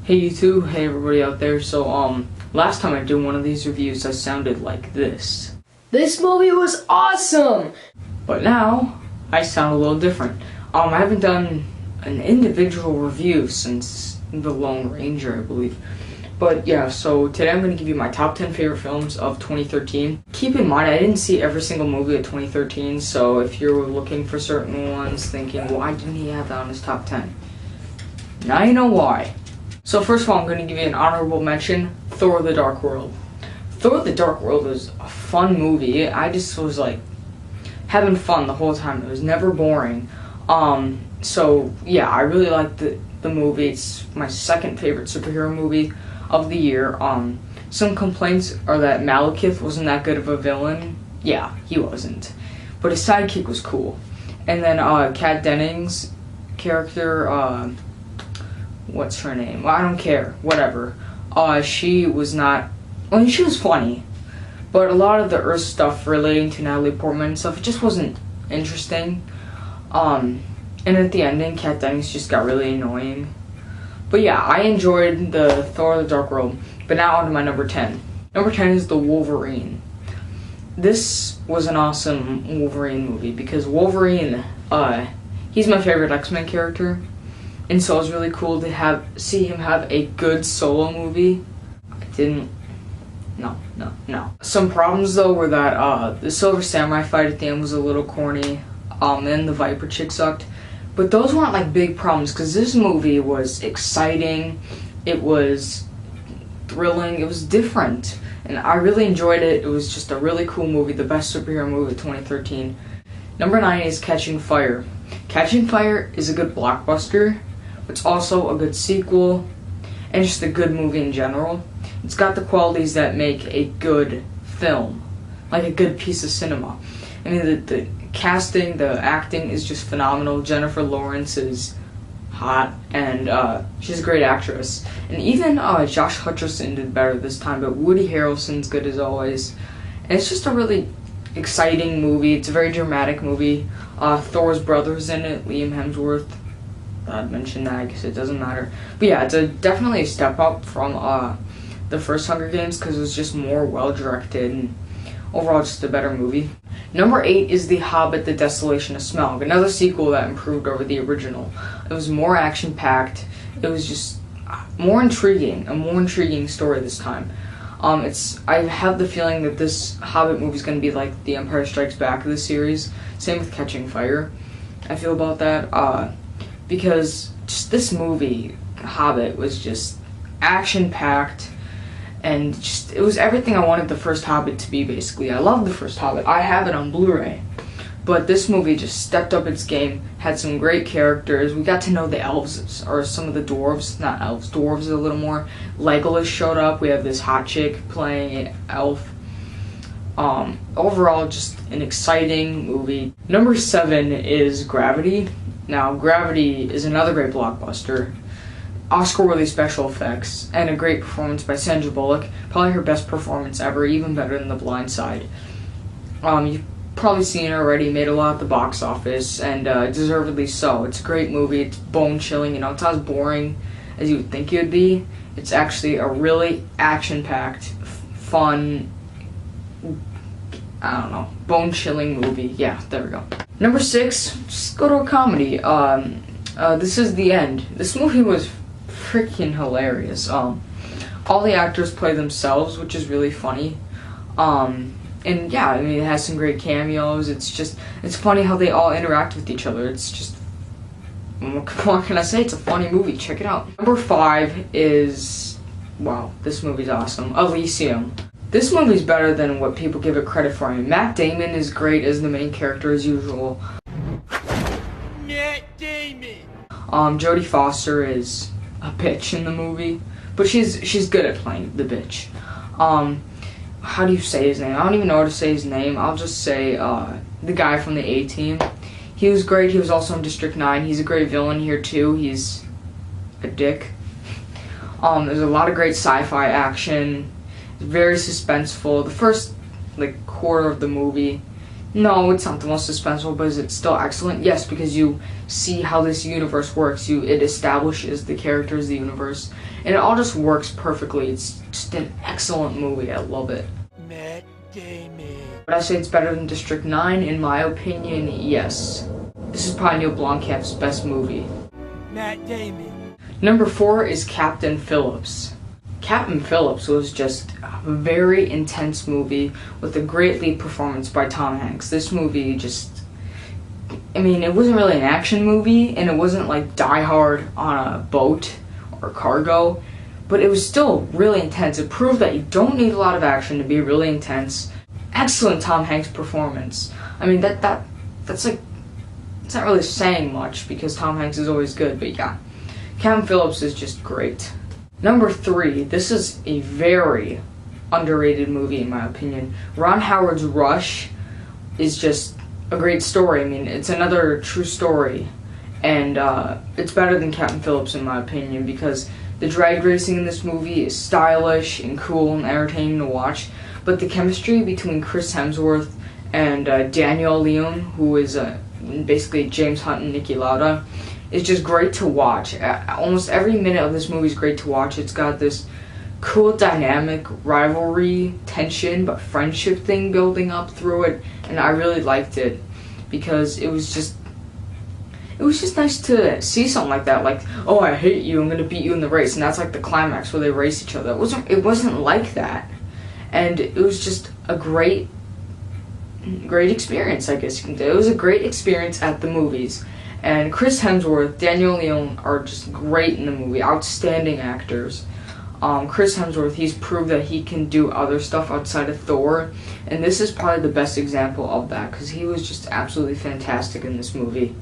Hey YouTube, hey everybody out there. So last time I did one of these reviews I sounded like this. This movie was awesome! But now I sound a little different. I haven't done an individual review since The Lone Ranger, I believe. But yeah, so today I'm going to give you my top 10 favorite films of 2013. Keep in mind, I didn't see every single movie of 2013, so if you're looking for certain ones, thinking, why didn't he have that on his top 10? Now you know why. So first of all, I'm going to give you an honorable mention, Thor: The Dark World. Thor: The Dark World was a fun movie. I just was like having fun the whole time. It was never boring. So yeah, I really liked the movie. It's my second favorite superhero movie of the year. Some complaints are that Malekith wasn't that good of a villain. Yeah, he wasn't. But his sidekick was cool. And then Kat Dennings' character, what's her name? Well, I don't care. Whatever. She was not... I mean, she was funny. But a lot of the Earth stuff relating to Natalie Portman and stuff, it just wasn't interesting. And at the ending, Kat Dennings just got really annoying. But yeah, I enjoyed the Thor: The Dark World. But now on to my number 10. Number 10 is The Wolverine. This was an awesome Wolverine movie because Wolverine, he's my favorite X-Men character. And so it was really cool to see him have a good solo movie. No. Some problems though were that the Silver Samurai fight at the end was a little corny. And the Viper chick sucked. But those weren't like big problems because this movie was exciting. It was thrilling. It was different. And I really enjoyed it. It was just a really cool movie. The best superhero movie of 2013. Number 9 is Catching Fire. Catching Fire is a good blockbuster. It's also a good sequel, and just a good movie in general. It's got the qualities that make a good film, like a good piece of cinema. I mean, the casting, the acting is just phenomenal. Jennifer Lawrence is hot, and she's a great actress. And even Josh Hutcherson did better this time, but Woody Harrelson's good as always. And it's just a really exciting movie. It's a very dramatic movie. Thor's brother's in it, Liam Hemsworth. I'd mention that, I guess it doesn't matter. But yeah, it's definitely a step up from the first Hunger Games because it was just more well-directed and overall just a better movie. Number 8 is The Hobbit: The Desolation of Smaug, another sequel that improved over the original. It was more action-packed. It was just more intriguing, a more intriguing story this time. I have the feeling that this Hobbit movie is going to be like The Empire Strikes Back of the series. Same with Catching Fire. I feel about that. Because just this movie, Hobbit, was just action-packed, and just it was everything I wanted the first Hobbit to be, basically. I love the first Hobbit. I have it on Blu-ray. But this movie just stepped up its game, had some great characters. We got to know the elves, or some of the dwarves, not elves, dwarves a little more. Legolas showed up. We have this hot chick playing an elf. Overall, just an exciting movie. Number 7 is Gravity. Now, Gravity is another great blockbuster, Oscar-worthy special effects, and a great performance by Sandra Bullock. Probably her best performance ever, even better than The Blind Side. You've probably seen it already, made a lot at the box office, and deservedly so. It's a great movie, it's bone-chilling, it's not as boring as you would think it would be. It's actually a really action-packed, fun, I don't know, bone-chilling movie. Yeah, there we go. Number 6, just go to a comedy. This Is the End. This movie was freaking hilarious. All the actors play themselves, which is really funny. And yeah, I mean, it has some great cameos. It's funny how they all interact with each other. It's just, what can I say? It's a funny movie. Check it out. Number 5 is, wow, this movie's awesome, Elysium. This movie's better than what people give it credit for. I mean, Matt Damon is great as the main character as usual. Matt Damon! Jodie Foster is a bitch in the movie, but she's good at playing the bitch. How do you say his name? I don't even know how to say his name. I'll just say the guy from the A-Team. He was great. He was also in District 9. He's a great villain here too. He's a dick. There's a lot of great sci-fi action. It's very suspenseful. The first quarter of the movie, no, it's not the most suspenseful, but is it still excellent? Yes, because you see how this universe works. It establishes the characters, the universe, and it all just works perfectly. It's just an excellent movie. I love it. Matt Damon. Would I say it's better than District 9? In my opinion, yes. This is probably Neil Blomkamp's best movie. Matt Damon. Number 4 is Captain Phillips. Captain Phillips was just a very intense movie with a great lead performance by Tom Hanks. This movie just, it wasn't really an action movie, and it wasn't like Die Hard on a boat or cargo, but it was still really intense. It proved that you don't need a lot of action to be really intense. Excellent Tom Hanks performance. That's like, it's not really saying much because Tom Hanks is always good, but yeah. Captain Phillips is just great. Number 3, this is a very underrated movie in my opinion. Ron Howard's Rush is just a great story. It's another true story, and it's better than Captain Phillips in my opinion because the drag racing in this movie is stylish and cool and entertaining to watch, but the chemistry between Chris Hemsworth and Daniel Leone, who is basically James Hunt and Niki Lauda, it's just great to watch. Almost every minute of this movie is great to watch. It's got this cool dynamic, rivalry, tension, but friendship thing building up through it, and I really liked it because it was just nice to see something like that. Like, oh, I hate you, I'm gonna beat you in the race, and that's like the climax where they race each other. It wasn't like that, and it was just a great experience, I guess you can say. It was a great experience at the movies. And Chris Hemsworth, Daniel Leone are just great in the movie, outstanding actors. Chris Hemsworth, he's proved that he can do other stuff outside of Thor, and this is probably the best example of that because he was just absolutely fantastic in this movie.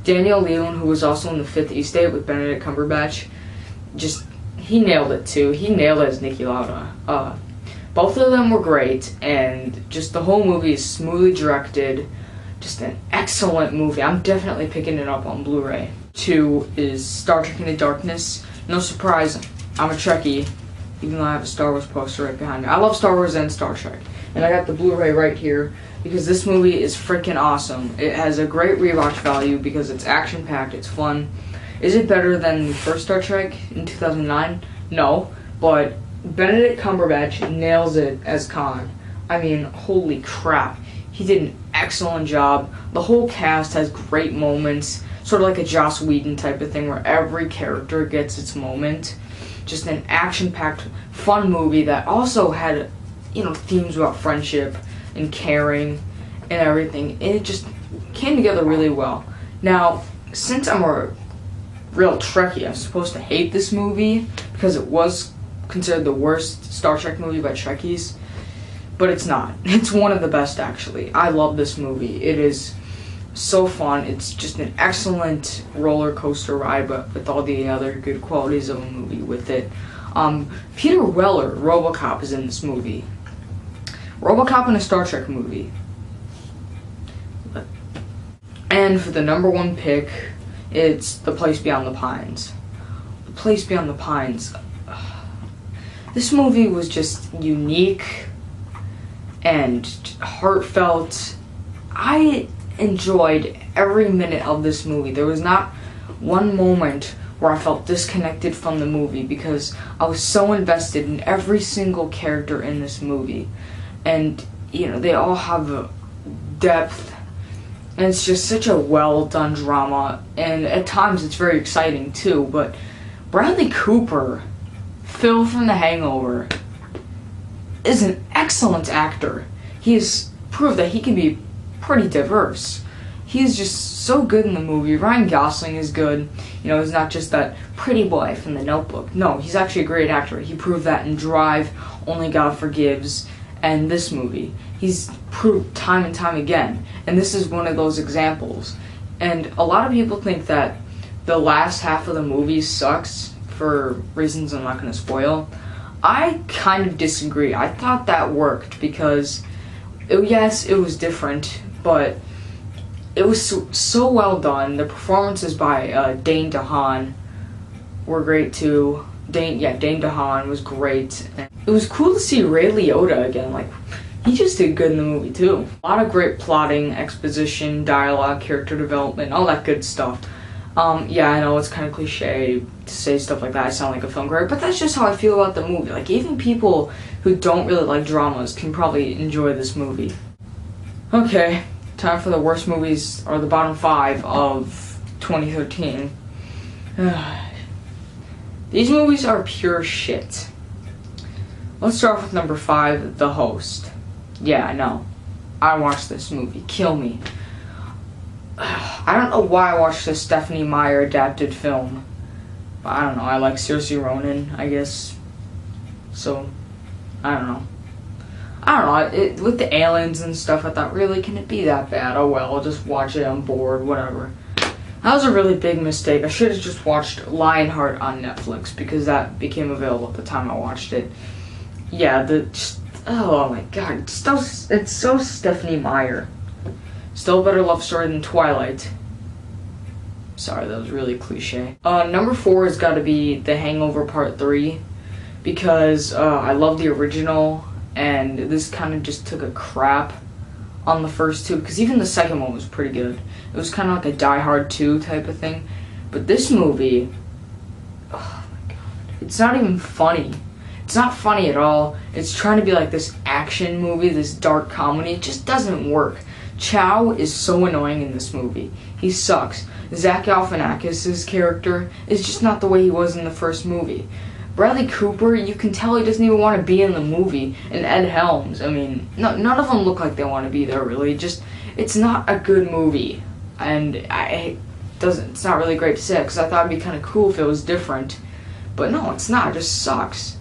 Daniel Leone, who was also in The Fifth Estate with Benedict Cumberbatch, he nailed it too. He nailed it as Niki Lauda. Both of them were great, and just the whole movie is smoothly directed. Just an excellent movie. I'm definitely picking it up on Blu-ray. 2 is Star Trek Into Darkness. No surprise, I'm a Trekkie, even though I have a Star Wars poster right behind me. I love Star Wars and Star Trek. And I got the Blu-ray right here because this movie is freaking awesome. It has a great rewatch value because it's action-packed, it's fun. Is it better than the first Star Trek in 2009? No, but Benedict Cumberbatch nails it as Khan. Holy crap. He did an excellent job. The whole cast has great moments, sort of like a Joss Whedon type of thing where every character gets its moment. Just an action-packed, fun movie that also had, themes about friendship and caring and everything. And it just came together really well. Now, since I'm a real Trekkie, I'm supposed to hate this movie because it was considered the worst Star Trek movie by Trekkies. But it's not. It's one of the best, actually. I love this movie. It is so fun. It's just an excellent roller coaster ride, but with all the other good qualities of a movie with it. Peter Weller, RoboCop, is in this movie. RoboCop in a Star Trek movie. And for the number 1 pick, it's The Place Beyond the Pines. The Place Beyond the Pines. This movie was just unique and heartfelt. I enjoyed every minute of this movie. There was not one moment where I felt disconnected from the movie because I was so invested in every single character in this movie. And, they all have a depth, and it's just such a well done drama, and at times it's very exciting too. But Bradley Cooper, Phil from The Hangover, is an excellent actor. He has proved that he can be pretty diverse. He is just so good in the movie. Ryan Gosling is good. He's not just that pretty boy from The Notebook. No, he's actually a great actor. He proved that in Drive, Only God Forgives, and this movie. He's proved time and time again. And this is one of those examples. And a lot of people think that the last half of the movie sucks for reasons I'm not going to spoil. I kind of disagree. I thought that worked because, yes, it was different, but it was so well done. The performances by Dane DeHaan were great too. Dane DeHaan was great. And it was cool to see Ray Liotta again. Like, he just did good in the movie too. A lot of great plotting, exposition, dialogue, character development, all that good stuff. Yeah, I know it's kind of cliche to say stuff like that. I sound like a film grade, but that's just how I feel about the movie. Like, even people who don't really like dramas can probably enjoy this movie. Okay, time for the worst movies, or the bottom 5 of 2013. These movies are pure shit. Let's start with number 5, The Host. Yeah, I know. I watched this movie. Kill me. I don't know why I watched this Stephenie Meyer adapted film. But I don't know. I like Saoirse Ronan, I guess. So, I don't know. With the aliens and stuff, I thought, really, can it be that bad? Oh well, I'll just watch it. I'm bored, whatever. That was a really big mistake. I should have just watched Lionheart on Netflix because that became available at the time I watched it. Yeah, oh my god, it's so Stephenie Meyer. Still a better love story than Twilight. Sorry, that was really cliche. Number 4 has got to be The Hangover Part 3 because I love the original and this kind of just took a crap on the first two because even the second one was pretty good. It was kind of like a Die Hard 2 type of thing. But this movie, oh my god, it's not even funny. It's not funny at all. It's trying to be like this action movie, this dark comedy. It just doesn't work. Chow is so annoying in this movie. He sucks. Zach Galifianakis' character is just not the way he was in the first movie. Bradley Cooper, you can tell he doesn't even want to be in the movie. And Ed Helms, I mean, none of them look like they want to be there, really. Just, it's not a good movie. And it's not really great to say because I thought it'd be kind of cool if it was different. But no, it's not. It just sucks.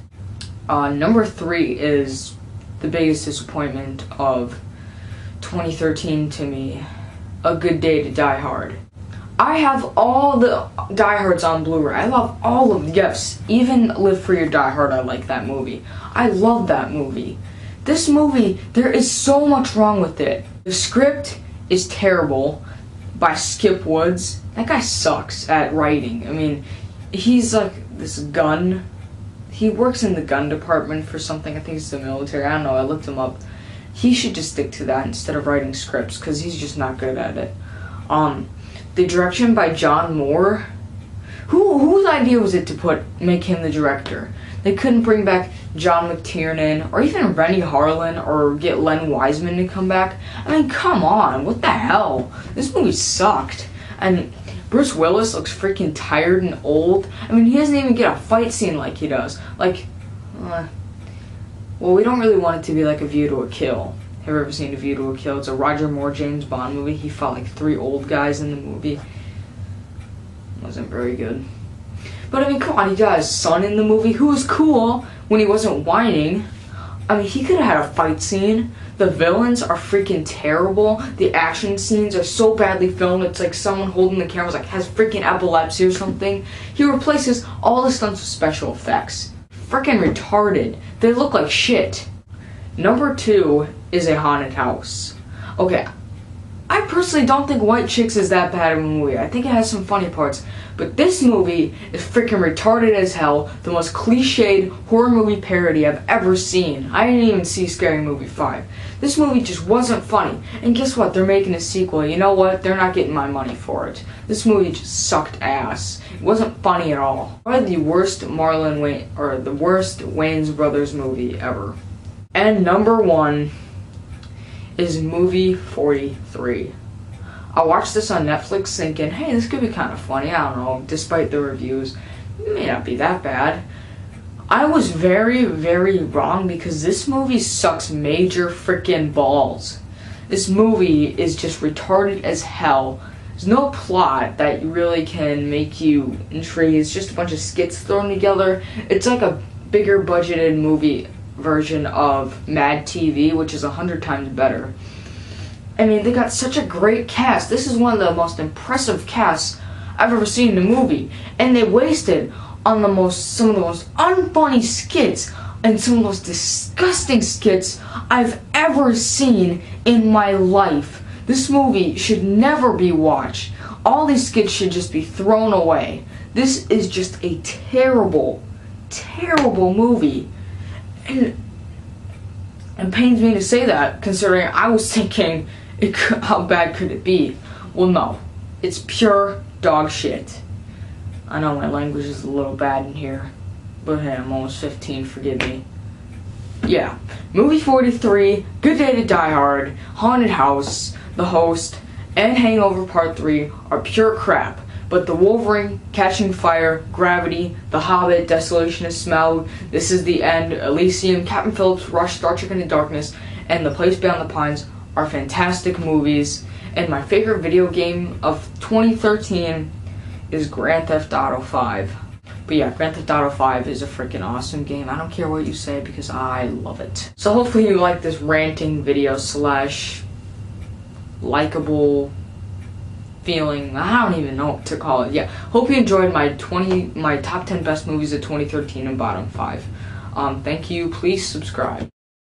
Number 3 is the biggest disappointment of 2013 to me. A Good Day to Die Hard. I have all the Die Hards on Blu-ray. I love all of them. Yes, even Live Free or Die Hard, I like that movie. I love that movie. This movie, there is so much wrong with it. The script is terrible by Skip Woods. That guy sucks at writing. I mean, he's like this gun. He works in the gun department for something. I think it's the military. I don't know. I looked him up. He should just stick to that instead of writing scripts because he's just not good at it. The direction by John Moore. Whose idea was it to make him the director? They couldn't bring back John McTiernan or even Rennie Harlan or get Len Wiseman to come back. I mean, come on, what the hell? This movie sucked. And Bruce Willis looks freaking tired and old. I mean, he doesn't even get a fight scene like he does. Like, well, we don't really want it to be like A View to a Kill. Have you ever seen A View to a Kill? It's a Roger Moore James Bond movie. He fought like 3 old guys in the movie. It wasn't very good. But I mean, come on, he got his son in the movie, who was cool when he wasn't whining. I mean, he could have had a fight scene. The villains are freaking terrible. The action scenes are so badly filmed. It's like someone holding the camera has freaking epilepsy or something. He replaces all the stunts with special effects. Freaking retarded. They look like shit. Number 2 is A Haunted House. Okay, I personally don't think White Chicks is that bad of a movie. I think it has some funny parts. But this movie is freaking retarded as hell. The most cliched horror movie parody I've ever seen. I didn't even see Scary Movie 5. This movie just wasn't funny. And guess what? They're making a sequel. You know what? They're not getting my money for it. This movie just sucked ass. It wasn't funny at all. Probably the worst the worst Wayans Brothers movie ever. And number 1 is Movie 43. I watched this on Netflix thinking, hey, this could be kind of funny. I don't know, despite the reviews. It may not be that bad. I was very, very wrong because this movie sucks major freaking balls. This movie is just retarded as hell. There's no plot that really can make you intrigued. It's just a bunch of skits thrown together. It's like a bigger budgeted movie version of Mad TV, which is 100 times better. I mean, they got such a great cast. This is one of the most impressive casts I've ever seen in a movie. And they wasted on some of the most unfunny skits and some of the most disgusting skits I've ever seen in my life. This movie should never be watched. All these skits should just be thrown away. This is just a terrible, terrible movie. And it pains me to say that, considering I was thinking, how bad could it be? Well, no. It's pure dog shit. I know my language is a little bad in here, but hey, I'm almost 15, forgive me. Yeah, movie 43, Good Day to Die Hard, Haunted House, The Host, and Hangover Part 3 are pure crap, but The Wolverine, Catching Fire, Gravity, The Hobbit, Desolation is Smelled, This Is the End, Elysium, Captain Phillips, Rush, Star Trek Into Darkness, and The Place Beyond the Pines are fantastic movies, and my favorite video game of 2013 is Grand Theft Auto 5. But yeah, Grand Theft Auto 5 is a freaking awesome game. I don't care what you say because I love it. So hopefully you like this ranting video slash likable feeling. I don't even know what to call it. Yeah, hope you enjoyed my top 10 best movies of 2013 and bottom 5. Thank you. Please subscribe.